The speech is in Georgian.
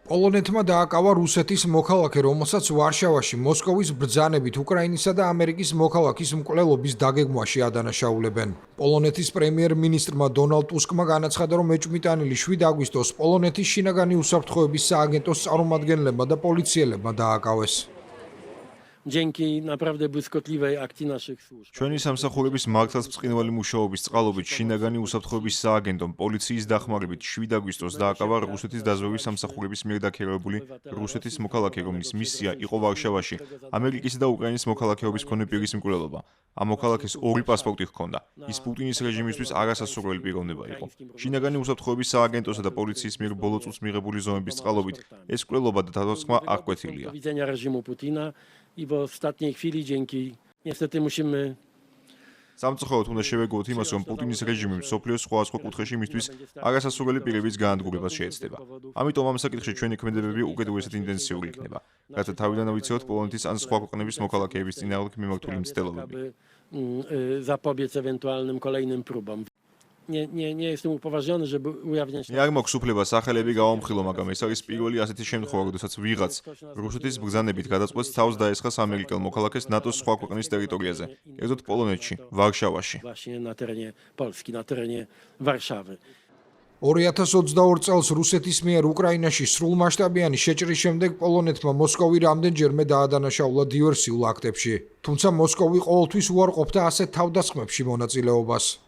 პოლონეთმა დააკავა რუსეთის მოქალაქე, რომელსაც ვარშავაში მოსკოვის ბრძანებით უკრაინისა და ამერიკის მოქალაქის მკვლელობის დაგეგმვაში ადანაშაულებენ. პოლონეთის პრემიერ-მინისტრმა დონალდ ტუსკმა განაცხადა, რომ მეჭვმიტანილი 7 აგვისტოს პოლონეთის შინაგანი უსაფრთხოების სააგენტოს წარმომადგენლებმა და პოლიციელებმა დააკავეს. Dzięki naprawdę błyskotliwej akcji naszych służb. ჩვენი სამსახურების მართლაც ბრწყინვალე მუშაობის წყალობით შინაგანი უსაფრთხოების სააგენტომ პოლიციის დახმარებით 7 აგვისტოს დააკავა რუსეთის დაზვერვის სამსახურების მიერ დაქირავებული რუსეთის მოქალაქე, რომლის მისია იყო ვარშავაში ამერიკისა და უკრაინის მოქალაქეობის მქონე პირის მკვლელობა. ამ მოქალაქეს ორი პასპორტი ჰქონდა. ის პუტინის რეჟიმისთვის არასასურველი პიროვნება იყო. შინაგანი უსაფრთხოების სააგენტოსა და პოლიციის მიერ ბოლო წუთს მიღებული ზომების წყალობით ეს მკვლელობა და დადასტურება არ კვეთილია. Widzenia reżimu Putina i w ostatniej chwili dzięki niestety musimy სამწუხაროდ უნდა შევეგოთ იმას, რომ პუტინის რეჟიმი მსოფლიოს სხვადასხვა კუთხეში მისთვის არასასურველი პირების გაანადგურებას შეეცდება. ამიტომ ამ საკითხში ჩვენი ქმედებები უკიდურესად ინტენსიური იქნება, რათა თავიდან ვიცოთ polonეთის ან სხვა ქვეყნების მოქალაქეების წინააღმდეგ მიმართული მცდელობები. zapobiec ewentualnym kolejnym próbom. Nie jestem upoważniony, żeby ujawniać. მე არ მაქვს უფლება სახელები გავამხილო, მაგრამ ეს არის პირველი ასეთი შემთხვევა, როდესაც ვიღაც რუსეთის ბრძანებით გადაწყვეტს თავს დაესხას ამერიკელ მოქალაქეს ნატოს სხვა ქვეყნის ტერიტორიაზე, კერძოდ პოლონეთში, ვარშავაში. Właśnie na terenie Polski, na terenie Warszawy. 2022 წელს რუსეთის მიერ უკრაინაში სრულმასშტაბიანი შეჭრის შემდეგ პოლონეთმა მოსკოვი რამდენჯერმე დაადანაშაულა დივერსიულ აქტებში. თუმცა მოსკოვი ყოველთვის უარყოფდა ასეთ თავდასხმებში მონაწილეობას.